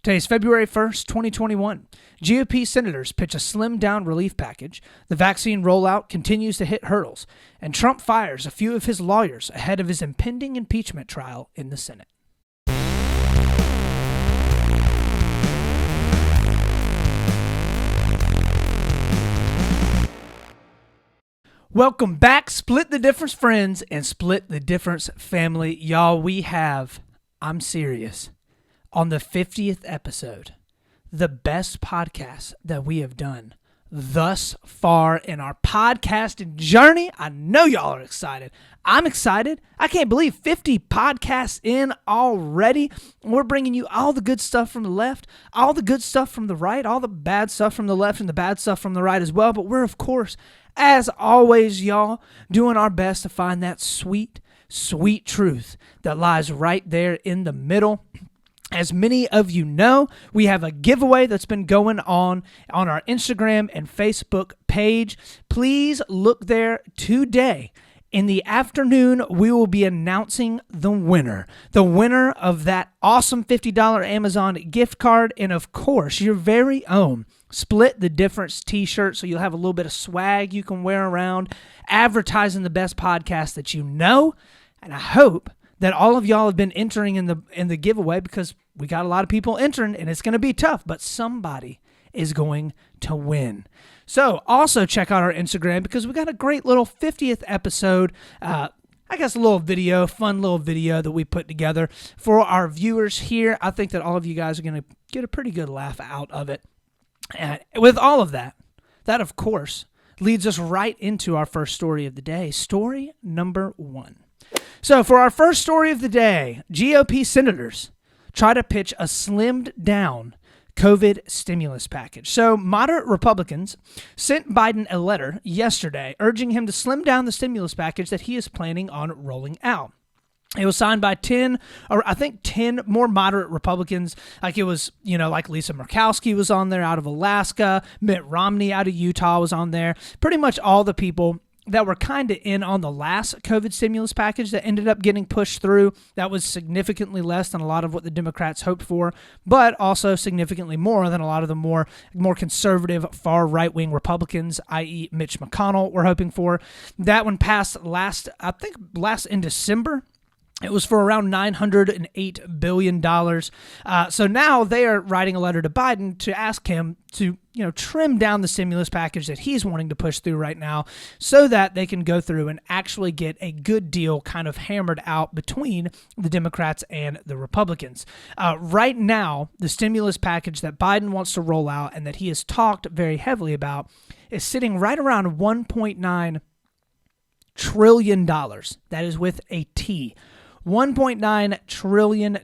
Today is February 1st, 2021. GOP senators pitch a slimmed-down relief package. The vaccine rollout continues to hit hurdles. And Trump fires a few of his lawyers ahead of his impending impeachment trial in the Senate. Welcome back, Split the Difference friends and Split the Difference family. Y'all, we have, I'm serious, on the 50th episode, the best podcast that we have done thus far in our podcasting journey. I know y'all are excited. I'm excited. I can't believe 50 podcasts in already. We're bringing you all the good stuff from the left, all the good stuff from the right, all the bad stuff from the left, and the bad stuff from the right as well. But we're, of course, as always, y'all, doing our best to find that sweet, sweet truth that lies right there in the middle. As many of you know, we have a giveaway that's been going on our Instagram and Facebook page. Please look there today. In the afternoon, we will be announcing the winner of that awesome $50 Amazon gift card, and of course, your very own Split the Difference t-shirt, so you'll have a little bit of swag you can wear around, advertising the best podcast that you know. And I hope that all of y'all have been entering in the giveaway, because we got a lot of people entering, and it's going to be tough, but somebody is going to win. So also check out our Instagram, because we got a great little 50th episode, I guess a little video, fun little video that we put together for our viewers here. I think that all of you guys are going to get a pretty good laugh out of it. And with all of that, that of course leads us right into our first story of the day. Story number 1. So for our first story of the day, GOP senators try to pitch a slimmed-down COVID stimulus package. So moderate Republicans sent Biden a letter yesterday urging him to slim down the stimulus package that he is planning on rolling out. It was signed by 10 more moderate Republicans. Like it was, like Lisa Murkowski was on there out of Alaska. Mitt Romney out of Utah was on there. Pretty much all the people that were kind of in on the last COVID stimulus package that ended up getting pushed through. That was significantly less than a lot of what the Democrats hoped for, but also significantly more than a lot of the more conservative, far right-wing Republicans, i.e. Mitch McConnell, were hoping for. That one passed last in December. It was for around $908 billion. So now they are writing a letter to Biden to ask him to, trim down the stimulus package that he's wanting to push through right now, so that they can go through and actually get a good deal kind of hammered out between the Democrats and the Republicans. Right now, the stimulus package that Biden wants to roll out and that he has talked very heavily about is sitting right around $1.9 trillion. That is with a T. $1.9 trillion,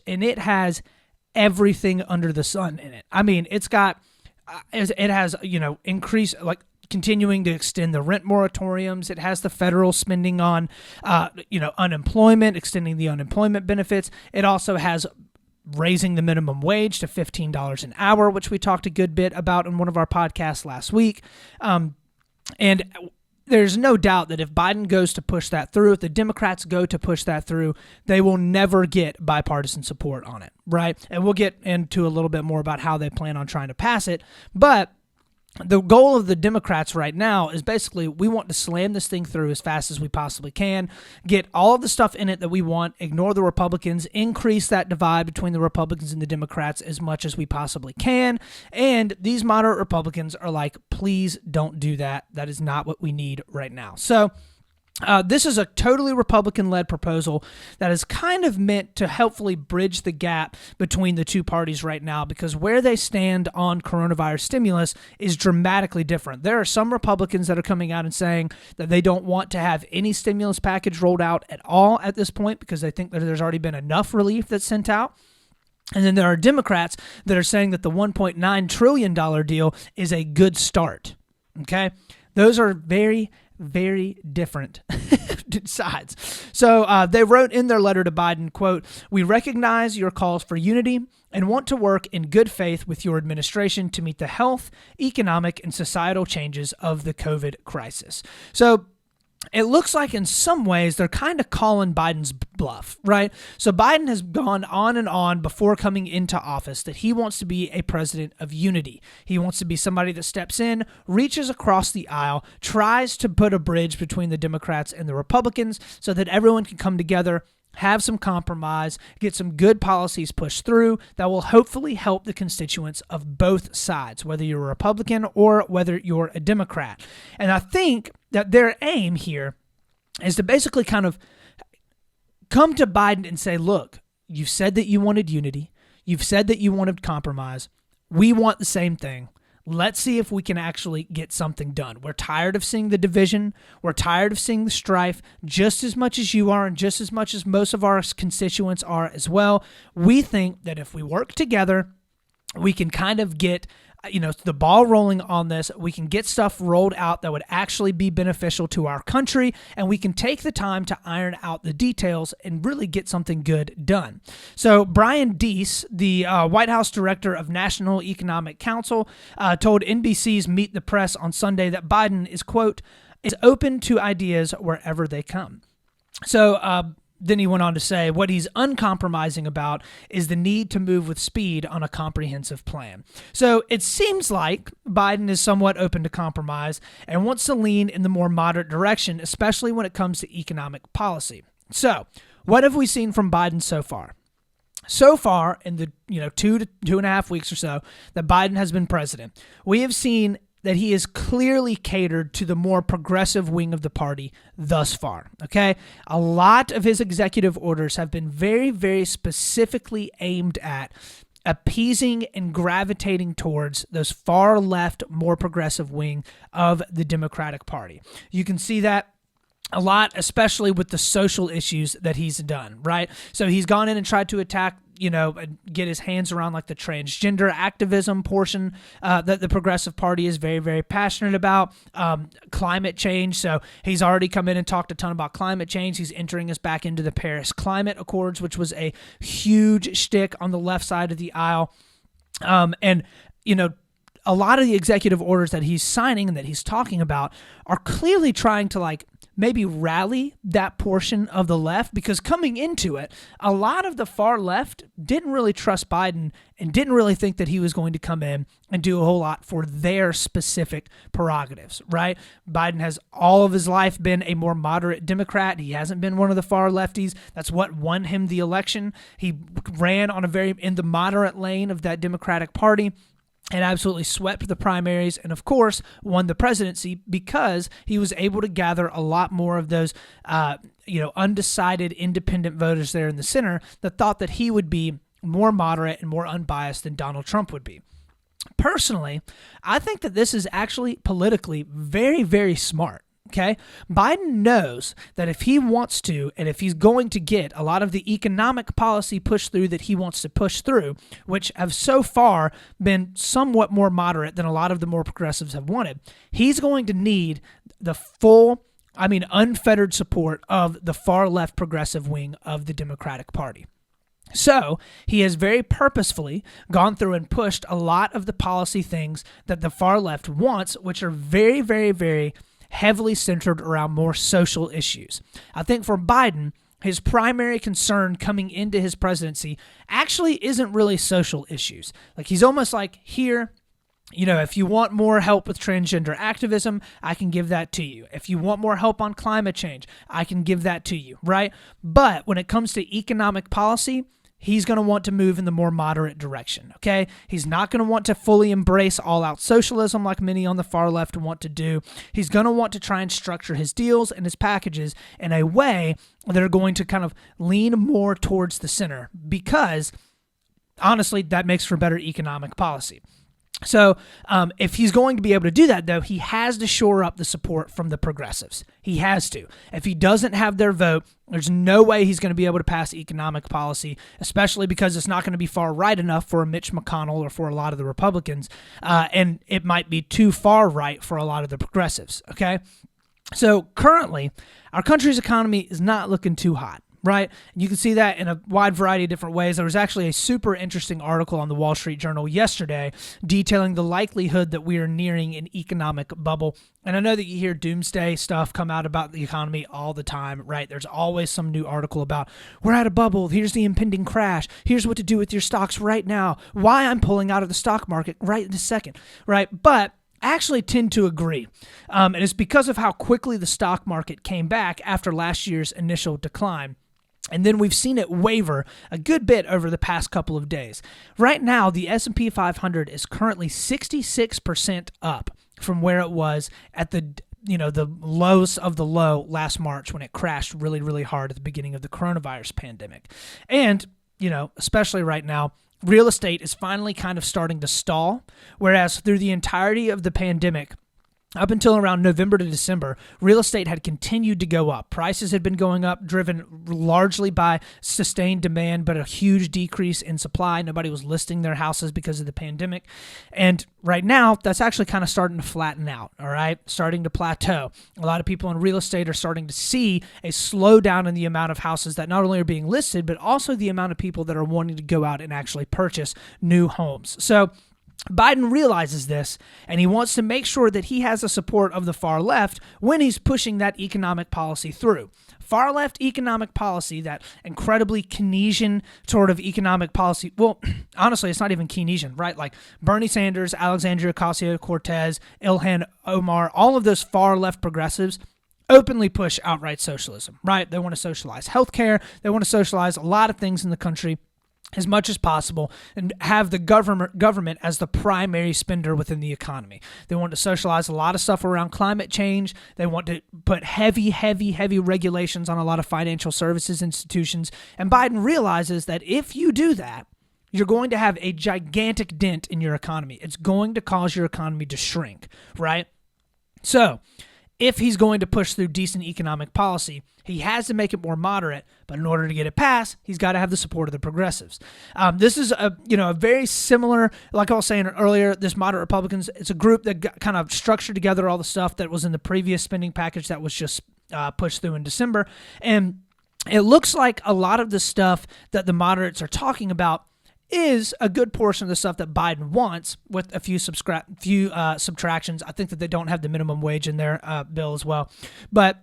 and it has everything under the sun in it. I mean, it has, increase, like continuing to extend the rent moratoriums. It has the federal spending on, unemployment, extending the unemployment benefits. It also has raising the minimum wage to $15 an hour, which we talked a good bit about in one of our podcasts last week. And there's no doubt that if Biden goes to push that through, if the Democrats go to push that through, they will never get bipartisan support on it, right? And we'll get into a little bit more about how they plan on trying to pass it. But the goal of the Democrats right now is basically we want to slam this thing through as fast as we possibly can, get all of the stuff in it that we want, ignore the Republicans, increase that divide between the Republicans and the Democrats as much as we possibly can. And these moderate Republicans are like, please don't do that. That is not what we need right now. So this is a totally Republican-led proposal that is kind of meant to helpfully bridge the gap between the two parties right now, because where they stand on coronavirus stimulus is dramatically different. There are some Republicans that are coming out and saying that they don't want to have any stimulus package rolled out at all at this point because they think that there's already been enough relief that's sent out. And then there are Democrats that are saying that the $1.9 trillion deal is a good start. Okay? Those are very, very different sides. So they wrote in their letter to Biden, quote, "We recognize your calls for unity and want to work in good faith with your administration to meet the health, economic, and societal changes of the COVID crisis." So it looks like in some ways they're kind of calling Biden's bluff, right? So Biden has gone on and on before coming into office that he wants to be a president of unity. He wants to be somebody that steps in, reaches across the aisle, tries to put a bridge between the Democrats and the Republicans so that everyone can come together, have some compromise, get some good policies pushed through that will hopefully help the constituents of both sides, whether you're a Republican or whether you're a Democrat. And I think that their aim here is to basically kind of come to Biden and say, look, you've said that you wanted unity. You've said that you wanted compromise. We want the same thing. Let's see if we can actually get something done. We're tired of seeing the division. We're tired of seeing the strife just as much as you are and just as much as most of our constituents are as well. We think that if we work together, we can kind of get the ball rolling on this. We can get stuff rolled out that would actually be beneficial to our country, and we can take the time to iron out the details and really get something good done. So Brian Deese, the White House Director of National Economic Council, told NBC's Meet the Press on Sunday that Biden is, quote, is open to ideas wherever they come. So then he went on to say what he's uncompromising about is the need to move with speed on a comprehensive plan. So it seems like Biden is somewhat open to compromise and wants to lean in the more moderate direction, especially when it comes to economic policy. So what have we seen from Biden so far? So far in the 2 to 2.5 weeks or so that Biden has been president, we have seen that he is clearly catered to the more progressive wing of the party thus far, okay? A lot of his executive orders have been very, very specifically aimed at appeasing and gravitating towards those far left, more progressive wing of the Democratic Party. You can see that a lot, especially with the social issues that he's done, right? So he's gone in and tried to attack, get his hands around like the transgender activism portion that the Progressive Party is very, very passionate about. Climate change. So he's already come in and talked a ton about climate change. He's entering us back into the Paris Climate Accords, which was a huge shtick on the left side of the aisle. A lot of the executive orders that he's signing and that he's talking about are clearly trying to maybe rally that portion of the left, because coming into it, a lot of the far left didn't really trust Biden and didn't really think that he was going to come in and do a whole lot for their specific prerogatives, right? Biden has all of his life been a more moderate Democrat. He hasn't been one of the far lefties. That's what won him the election. He ran in the moderate lane of that Democratic Party and absolutely swept the primaries and, of course, won the presidency because he was able to gather a lot more of those, undecided independent voters there in the center that thought that he would be more moderate and more unbiased than Donald Trump would be. Personally, I think that this is actually politically very, very smart. Okay, Biden knows that if he wants to, and if he's going to get a lot of the economic policy pushed through that he wants to push through, which have so far been somewhat more moderate than a lot of the more progressives have wanted, he's going to need the unfettered support of the far left progressive wing of the Democratic Party. So he has very purposefully gone through and pushed a lot of the policy things that the far left wants, which are very, very, very heavily centered around more social issues. I think for Biden, his primary concern coming into his presidency actually isn't really social issues. He's almost like, here, if you want more help with transgender activism, I can give that to you. If you want more help on climate change, I can give that to you, right? But when it comes to economic policy, he's going to want to move in the more moderate direction, okay? He's not going to want to fully embrace all-out socialism like many on the far left want to do. He's going to want to try and structure his deals and his packages in a way that are going to kind of lean more towards the center because, honestly, that makes for better economic policy. So if he's going to be able to do that, though, he has to shore up the support from the progressives. He has to. If he doesn't have their vote, there's no way he's going to be able to pass economic policy, especially because it's not going to be far right enough for a Mitch McConnell or for a lot of the Republicans, and it might be too far right for a lot of the progressives, okay? So currently, our country's economy is not looking too hot. right? And you can see that in a wide variety of different ways. There was actually a super interesting article on the Wall Street Journal yesterday detailing the likelihood that we are nearing an economic bubble. And I know that you hear doomsday stuff come out about the economy all the time, right? There's always some new article about we're at a bubble. Here's the impending crash. Here's what to do with your stocks right now. Why I'm pulling out of the stock market right in a second, right? But I actually tend to agree. And it's because of how quickly the stock market came back after last year's initial decline. And then we've seen it waver a good bit over the past couple of days. Right now, the S&P 500 is currently 66% up from where it was at the lows of the low last March when it crashed really, really hard at the beginning of the coronavirus pandemic. And, especially right now, real estate is finally kind of starting to stall, whereas through the entirety of the pandemic, up until around November to December, real estate had continued to go up. Prices had been going up, driven largely by sustained demand, but a huge decrease in supply. Nobody was listing their houses because of the pandemic. And right now, that's actually kind of starting to flatten out, all right? Starting to plateau. A lot of people in real estate are starting to see a slowdown in the amount of houses that not only are being listed, but also the amount of people that are wanting to go out and actually purchase new homes. So Biden realizes this, and he wants to make sure that he has the support of the far left when he's pushing that economic policy through. Far left economic policy, that incredibly Keynesian sort of economic policy. Well, honestly, it's not even Keynesian, right? Like Bernie Sanders, Alexandria Ocasio-Cortez, Ilhan Omar, all of those far left progressives openly push outright socialism, right? They want to socialize healthcare. They want to socialize a lot of things in the country as much as possible and have the government as the primary spender within the economy. They want to socialize a lot of stuff around climate change. They want to put heavy regulations on a lot of financial services institutions. And Biden realizes that if you do that, you're going to have a gigantic dent in your economy. It's going to cause your economy to shrink, right? So if he's going to push through decent economic policy, he has to make it more moderate, but in order to get it passed, he's got to have the support of the progressives. This is a very similar, like I was saying earlier, this moderate Republicans, it's a group that kind of structured together all the stuff that was in the previous spending package that was just pushed through in December. And it looks like a lot of the stuff that the moderates are talking about is a good portion of the stuff that Biden wants, with a few subtractions. I think that they don't have the minimum wage in their bill as well. But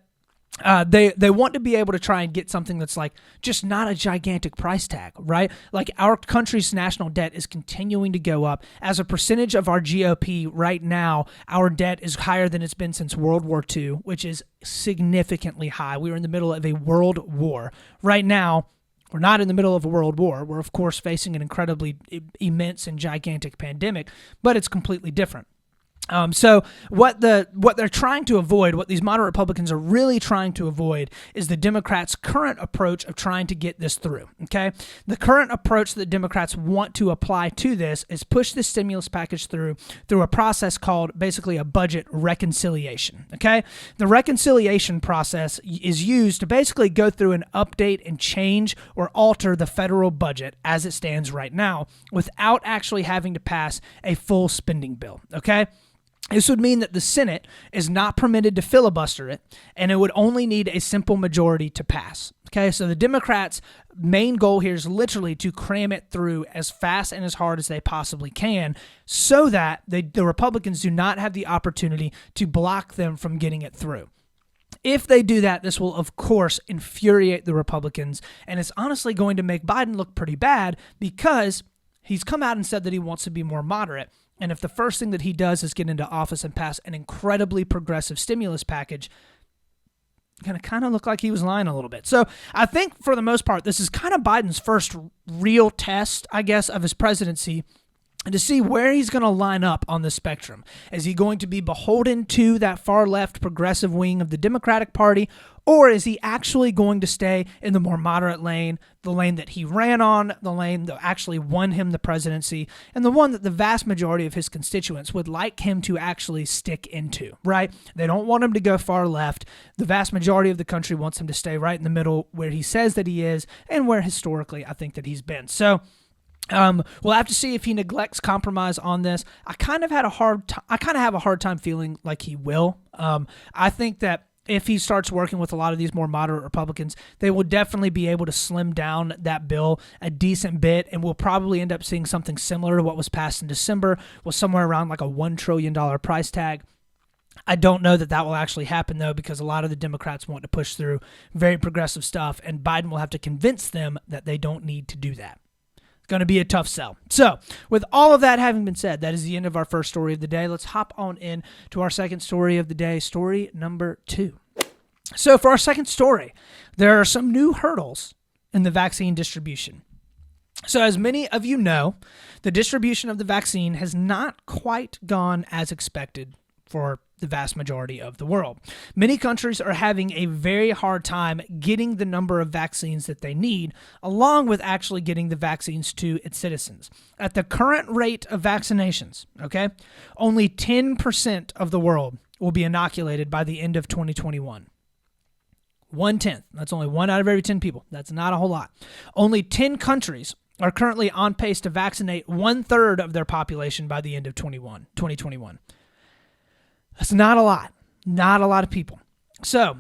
they want to be able to try and get something that's like just not a gigantic price tag, right? Like our country's national debt is continuing to go up. As a percentage of our GOP right now, our debt is higher than it's been since World War II, which is significantly high. We were in the middle of a world war. Right now, we're not in the middle of a world war. We're, of course, facing an incredibly immense and gigantic pandemic, but it's completely different. So what they're trying to avoid, what these moderate Republicans are really trying to avoid, is the Democrats' current approach of trying to get this through, okay? The current approach that Democrats want to apply to this is push this stimulus package through a process called basically a budget reconciliation, okay? The reconciliation process is used to basically go through and update and change or alter the federal budget as it stands right now without actually having to pass a full spending bill, okay? This would mean that the Senate is not permitted to filibuster it, and it would only need a simple majority to pass. Okay, so the Democrats' main goal here is literally to cram it through as fast and as hard as they possibly can so that the Republicans do not have the opportunity to block them from getting it through. If they do that, this will, of course, infuriate the Republicans, and it's honestly going to make Biden look pretty bad because he's come out and said that he wants to be more moderate. And if the first thing that he does is get into office and pass an incredibly progressive stimulus package, going to kind of look like he was lying a little bit. So I think for the most part, this is kind of Biden's first real test, I guess, of his presidency, and to see where he's going to line up on the spectrum. Is he going to be beholden to that far left progressive wing of the Democratic Party, or is he actually going to stay in the more moderate lane, the lane that he ran on, the lane that actually won him the presidency, and the one that the vast majority of his constituents would like him to actually stick into, right? They don't want him to go far left. The vast majority of the country wants him to stay right in the middle where he says that he is and where historically I think that he's been. So we'll have to see if he neglects compromise on this. I kind of have a hard time feeling like he will. I think that if he starts working with a lot of these more moderate Republicans, they will definitely be able to slim down that bill a decent bit, and we'll probably end up seeing something similar to what was passed in December, with somewhere around like a $1 trillion price tag. I don't know that will actually happen, though, because a lot of the Democrats want to push through very progressive stuff, and Biden will have to convince them that they don't need to do that. Going to be a tough sell. So with all of that having been said, that is the end of our first story of the day. Let's hop on in to our second story of the day, story number 2. So for our second story, there are some new hurdles in the vaccine distribution. So as many of you know, the distribution of the vaccine has not quite gone as expected for the vast majority of the world. Many countries are having a very hard time getting the number of vaccines that they need, along with actually getting the vaccines to its citizens. At the current rate of vaccinations, only 10% of the world will be inoculated by the end of 2021. 1/10. That's only 1 out of every 10 people. That's not a whole lot. Only 10 countries are currently on pace to vaccinate 1/3 of their population by the end of 2021. That's not a lot. Not a lot of people. So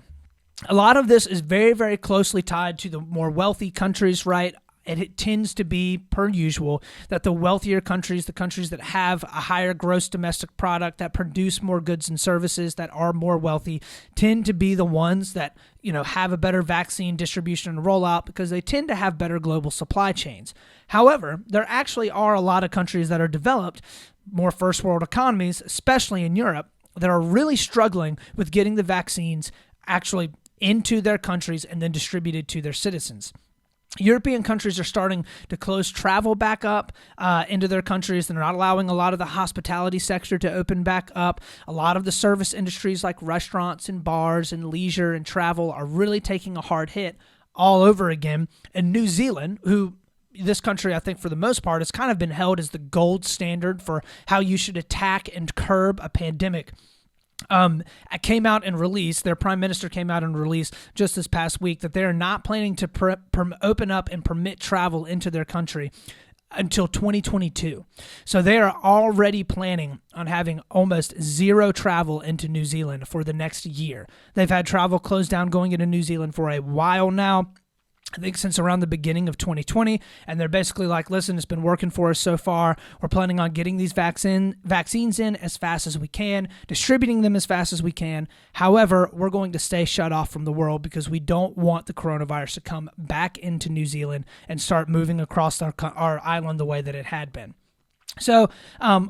a lot of this is very, very closely tied to the more wealthy countries, right? And it tends to be, per usual, that the wealthier countries, the countries that have a higher gross domestic product, that produce more goods and services, that are more wealthy, tend to be the ones that, have a better vaccine distribution and rollout because they tend to have better global supply chains. However, there actually are a lot of countries that are developed, more first world economies, especially in Europe, that are really struggling with getting the vaccines actually into their countries and then distributed to their citizens. European countries are starting to close travel back up into their countries. They're not allowing a lot of the hospitality sector to open back up. A lot of the service industries like restaurants and bars and leisure and travel are really taking a hard hit all over again. And New Zealand, this country, I think, for the most part, has kind of been held as the gold standard for how you should attack and curb a pandemic. Came out and released, their prime minister came out and released just this past week that they are not planning to open up and permit travel into their country until 2022. So they are already planning on having almost zero travel into New Zealand for the next year. They've had travel closed down going into New Zealand for a while now. I think since around the beginning of 2020, and they're basically like, listen, it's been working for us so far. We're planning on getting these vaccines in as fast as we can, distributing them as fast as we can. However, we're going to stay shut off from the world because we don't want the coronavirus to come back into New Zealand and start moving across our island the way that it had been. So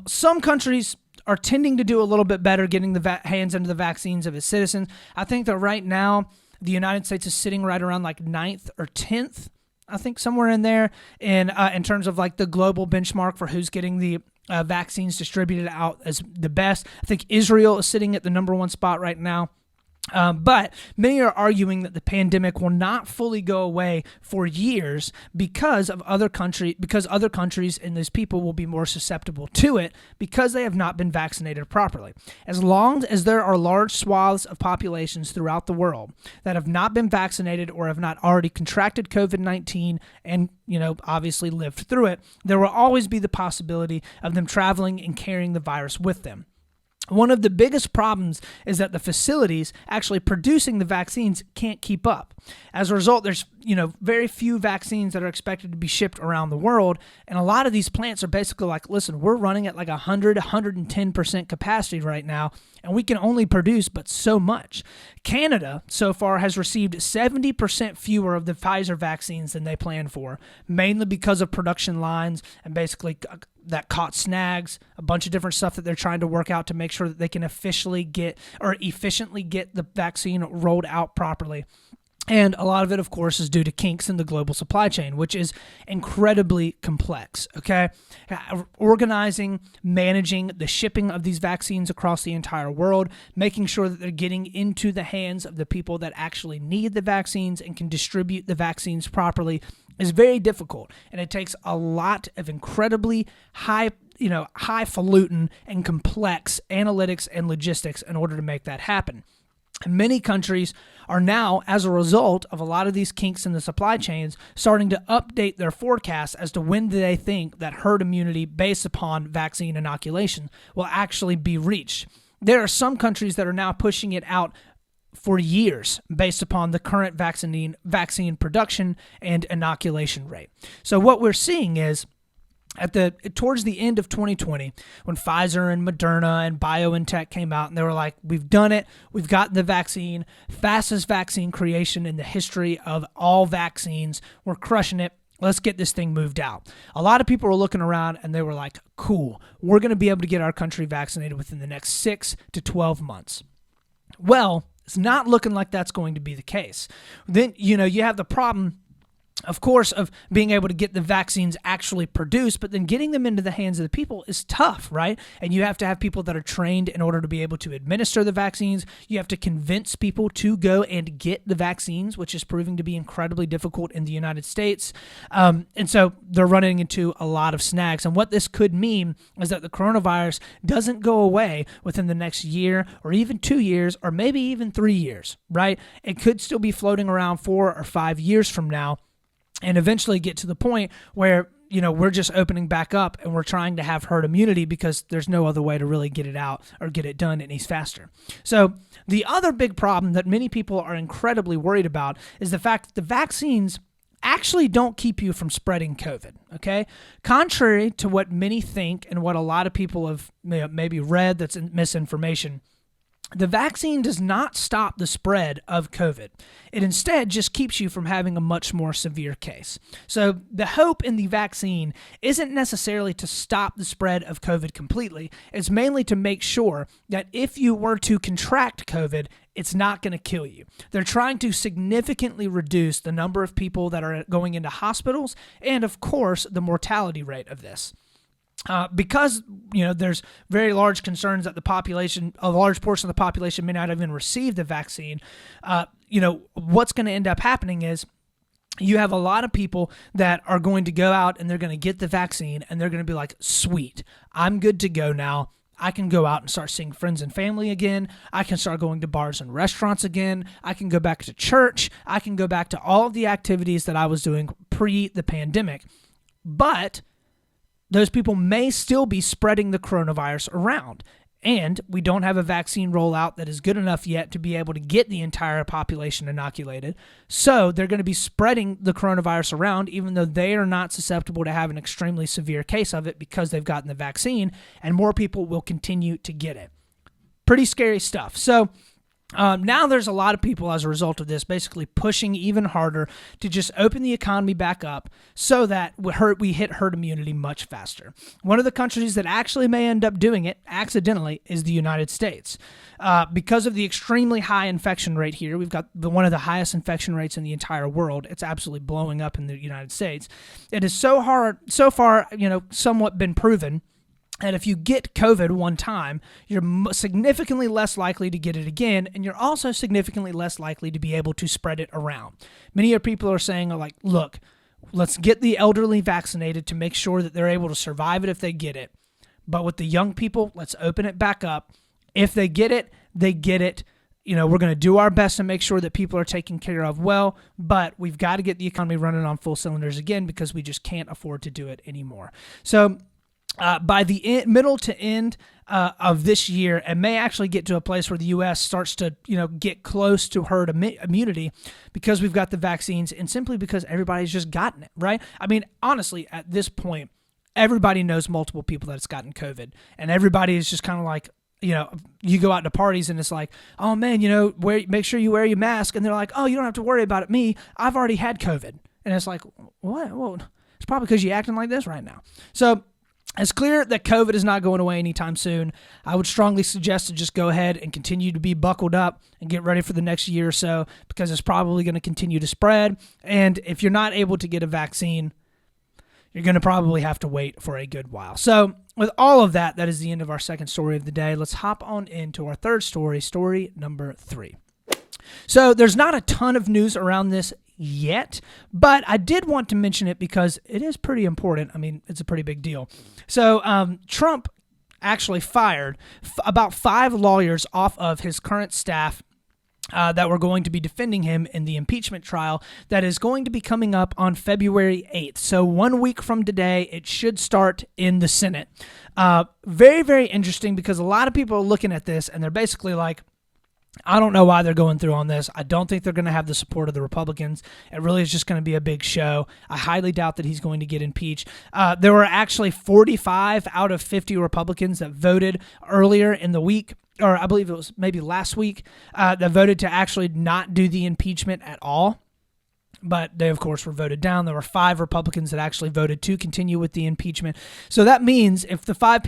some countries are tending to do a little bit better getting the hands into the vaccines of its citizens. I think that right now, the United States is sitting right around like 9th or 10th, I think somewhere in there, in terms of like the global benchmark for who's getting the vaccines distributed out as the best. I think Israel is sitting at the number 1 spot right now. But many are arguing that the pandemic will not fully go away for years because other countries and those people will be more susceptible to it because they have not been vaccinated properly. As long as there are large swaths of populations throughout the world that have not been vaccinated or have not already contracted COVID-19 and, obviously lived through it, there will always be the possibility of them traveling and carrying the virus with them. One of the biggest problems is that the facilities actually producing the vaccines can't keep up. As a result, there's very few vaccines that are expected to be shipped around the world, and a lot of these plants are basically like, listen, we're running at like 110% capacity right now, and we can only produce but so much. Canada so far has received 70% fewer of the Pfizer vaccines than they planned for, mainly because of production lines and basically that caught snags, a bunch of different stuff that they're trying to work out to make sure that they can efficiently get the vaccine rolled out properly. And a lot of it, of course, is due to kinks in the global supply chain, which is incredibly complex, okay? Organizing, managing the shipping of these vaccines across the entire world, making sure that they're getting into the hands of the people that actually need the vaccines and can distribute the vaccines properly is very difficult. And it takes a lot of incredibly highfalutin and complex analytics and logistics in order to make that happen. Many countries are now, as a result of a lot of these kinks in the supply chains, starting to update their forecasts as to when they think that herd immunity based upon vaccine inoculation will actually be reached. There are some countries that are now pushing it out for years based upon the current vaccine production and inoculation rate. So what we're seeing is towards the end of 2020, when Pfizer and Moderna and BioNTech came out and they were like, we've done it, we've gotten the vaccine, fastest vaccine creation in the history of all vaccines, we're crushing it, let's get this thing moved out. A lot of people were looking around and they were like, cool, we're going to be able to get our country vaccinated within the next 6 to 12 months. Well, it's not looking like that's going to be the case. Then, you have the problem, of course, of being able to get the vaccines actually produced, but then getting them into the hands of the people is tough, right? And you have to have people that are trained in order to be able to administer the vaccines. You have to convince people to go and get the vaccines, which is proving to be incredibly difficult in the United States. And so they're running into a lot of snags. And what this could mean is that the coronavirus doesn't go away within the next year or even 2 years or maybe even 3 years, right? It could still be floating around 4 or 5 years from now, and eventually get to the point where, we're just opening back up and we're trying to have herd immunity because there's no other way to really get it out or get it done any faster. So the other big problem that many people are incredibly worried about is the fact that the vaccines actually don't keep you from spreading COVID, okay? Contrary to what many think and what a lot of people have maybe read that's misinformation, the vaccine does not stop the spread of COVID. It instead just keeps you from having a much more severe case. So the hope in the vaccine isn't necessarily to stop the spread of COVID completely. It's mainly to make sure that if you were to contract COVID, it's not going to kill you. They're trying to significantly reduce the number of people that are going into hospitals and, of course, the mortality rate of this. Because, there's very large concerns that a large portion of the population may not even receive the vaccine, what's going to end up happening is you have a lot of people that are going to go out and they're going to get the vaccine and they're going to be like, sweet, I'm good to go now. I can go out and start seeing friends and family again. I can start going to bars and restaurants again. I can go back to church. I can go back to all of the activities that I was doing pre the pandemic. But those people may still be spreading the coronavirus around. And we don't have a vaccine rollout that is good enough yet to be able to get the entire population inoculated. So they're going to be spreading the coronavirus around, even though they are not susceptible to have an extremely severe case of it because they've gotten the vaccine, and more people will continue to get it. Pretty scary stuff. So now there's a lot of people as a result of this basically pushing even harder to just open the economy back up so that we hit herd immunity much faster. One of the countries that actually may end up doing it accidentally is the United States. Because of the extremely high infection rate here, we've got one of the highest infection rates in the entire world. It's absolutely blowing up in the United States. It is so far, somewhat been proven. And if you get COVID one time, you're significantly less likely to get it again, and you're also significantly less likely to be able to spread it around. Many people are saying, look, let's get the elderly vaccinated to make sure that they're able to survive it if they get it. But with the young people, let's open it back up. If they get it, they get it. We're going to do our best to make sure that people are taken care of well, but we've got to get the economy running on full cylinders again because we just can't afford to do it anymore. So by the middle to end of this year, it may actually get to a place where the U.S. starts to, get close to herd immunity because we've got the vaccines and simply because everybody's just gotten it, right? I mean, honestly, at this point, everybody knows multiple people that's gotten COVID, and everybody is just kind of like, you go out to parties and it's like, oh man, make sure you wear your mask, and they're like, oh, you don't have to worry about it. Me, I've already had COVID, and it's like, what? Well, it's probably because you're acting like this right now. So it's clear that COVID is not going away anytime soon. I would strongly suggest to just go ahead and continue to be buckled up and get ready for the next year or so because it's probably going to continue to spread. And if you're not able to get a vaccine, you're going to probably have to wait for a good while. So with all of that, that is the end of our second story of the day. Let's hop on into our third story, story number 3. So there's not a ton of news around this yet, but I did want to mention it because it is pretty important. I mean, it's a pretty big deal. So Trump actually fired about 5 lawyers off of his current staff that were going to be defending him in the impeachment trial that is going to be coming up on February 8th. So 1 week from today, it should start in the Senate. Very, very interesting because a lot of people are looking at this and they're basically like, I don't know why they're going through on this. I don't think they're going to have the support of the Republicans. It really is just going to be a big show. I highly doubt that he's going to get impeached. There were actually 45 out of 50 Republicans that voted earlier in the week, or I believe it was maybe last week, that voted to actually not do the impeachment at all. But they, of course, were voted down. There were 5 Republicans that actually voted to continue with the impeachment. So that means if the 5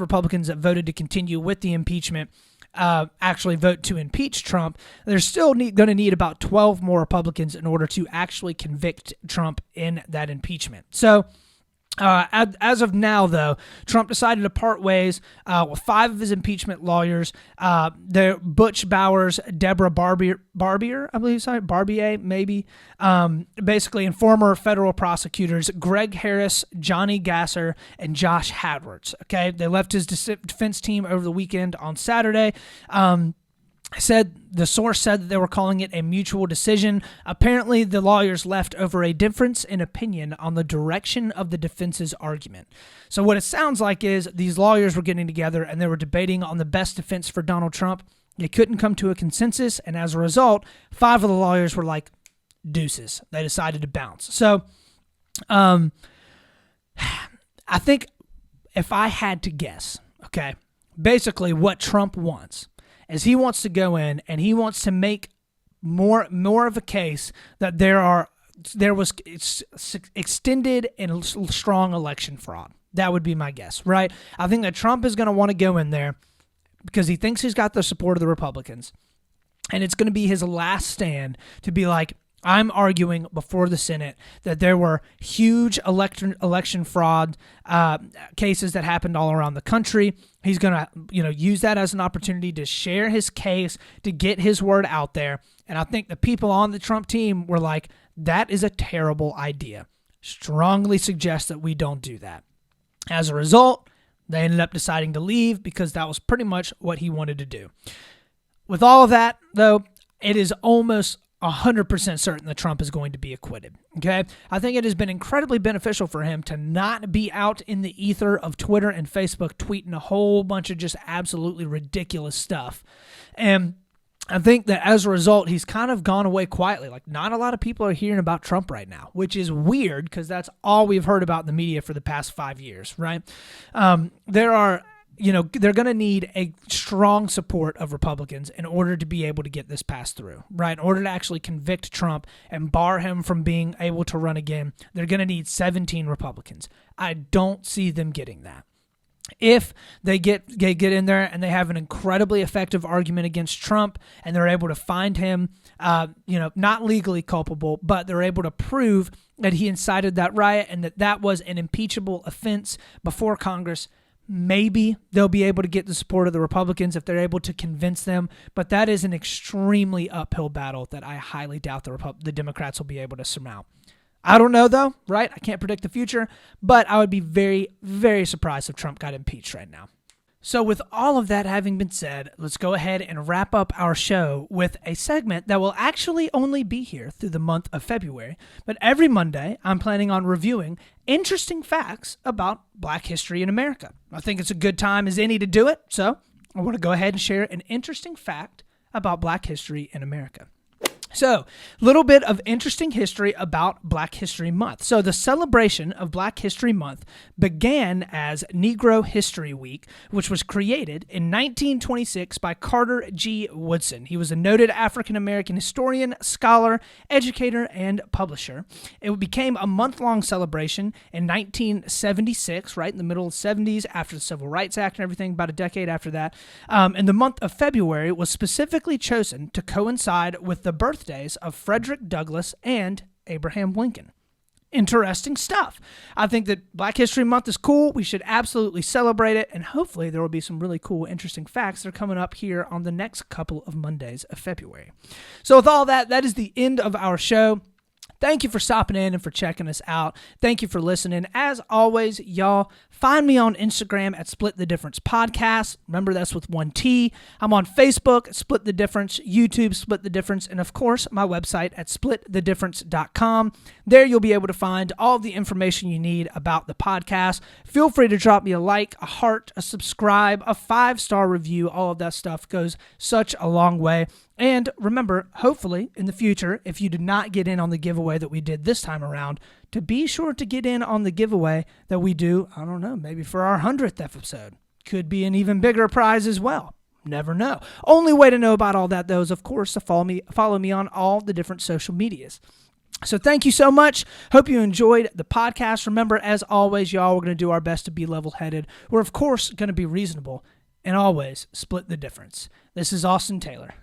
Republicans that voted to continue with the impeachment actually vote to impeach Trump, they're still going to need about 12 more Republicans in order to actually convict Trump in that impeachment. So as of now, though, Trump decided to part ways with 5 of his impeachment lawyers. They're Butch Bowers, Deborah Barbier, I believe, Barbier, maybe. Basically, and former federal prosecutors Greg Harris, Johnny Gasser, and Josh Hadwards. Okay, they left his defense team over the weekend on Saturday. The source said that they were calling it a mutual decision. Apparently, the lawyers left over a difference in opinion on the direction of the defense's argument. So what it sounds like is these lawyers were getting together and they were debating on the best defense for Donald Trump. They couldn't come to a consensus, and as a result, 5 of the lawyers were like, deuces. They decided to bounce. So I think if I had to guess, okay, basically what Trump wants is he wants to go in and he wants to make more of a case that there was extended and strong election fraud. That would be my guess, right? I think that Trump is going to want to go in there because he thinks he's got the support of the Republicans, and it's going to be his last stand to be like, I'm arguing before the Senate that there were huge election fraud cases that happened all around the country. He's going to, use that as an opportunity to share his case, to get his word out there. And I think the people on the Trump team were like, that is a terrible idea. Strongly suggest that we don't do that. As a result, they ended up deciding to leave because that was pretty much what he wanted to do. With all of that, though, it is almost 100% certain that Trump is going to be acquitted. Okay, I think it has been incredibly beneficial for him to not be out in the ether of Twitter and Facebook tweeting a whole bunch of just absolutely ridiculous stuff. And I think that as a result, he's kind of gone away quietly. Like, not a lot of people are hearing about Trump right now, which is weird because that's all we've heard about in the media for the past 5 years, right? They're going to need a strong support of Republicans in order to be able to get this passed through, right? In order to actually convict Trump and bar him from being able to run again, they're going to need 17 Republicans. I don't see them getting that. If they get in there and they have an incredibly effective argument against Trump and they're able to find him, not legally culpable, but they're able to prove that he incited that riot and that was an impeachable offense before Congress, maybe they'll be able to get the support of the Republicans if they're able to convince them, but that is an extremely uphill battle that I highly doubt the Democrats will be able to surmount. I don't know, though, right? I can't predict the future, but I would be very, very surprised if Trump got impeached right now. So with all of that having been said, let's go ahead and wrap up our show with a segment that will actually only be here through the month of February. But every Monday, I'm planning on reviewing interesting facts about Black history in America. I think it's a good time as any to do it, so I want to go ahead and share an interesting fact about Black history in America. So, a little bit of interesting history about Black History Month. So, the celebration of Black History Month began as Negro History Week, which was created in 1926 by Carter G. Woodson. He was a noted African-American historian, scholar, educator, and publisher. It became a month-long celebration in 1976, right in the middle of the 70s, after the Civil Rights Act and everything, about a decade after that. And the month of February was specifically chosen to coincide with the birthdays of Frederick Douglass and Abraham Lincoln. Interesting stuff. I think that Black History Month is cool. We should absolutely celebrate it, and hopefully there will be some really cool, interesting facts that are coming up here on the next couple of Mondays of February. So with all that, that is the end of our show. thank you for stopping in and for checking us out. Thank you for listening. As always, y'all, find me on Instagram at Split the Difference Podcast. Remember, that's with one T. I'm on Facebook, Split the Difference, YouTube, Split the Difference, and of course, my website at splitthedifference.com. There you'll be able to find all the information you need about the podcast. Feel free to drop me a like, a heart, a subscribe, a 5-star review. All of that stuff goes such a long way. And remember, hopefully in the future, if you did not get in on the giveaway that we did this time around, to be sure to get in on the giveaway that we do, I don't know, maybe for our 100th episode. Could be an even bigger prize as well. Never know. Only way to know about all that, though, is, of course, to follow me on all the different social medias. So thank you so much. Hope you enjoyed the podcast. Remember, as always, y'all, we're going to do our best to be level-headed. We're, of course, going to be reasonable and always split the difference. This is Austin Taylor.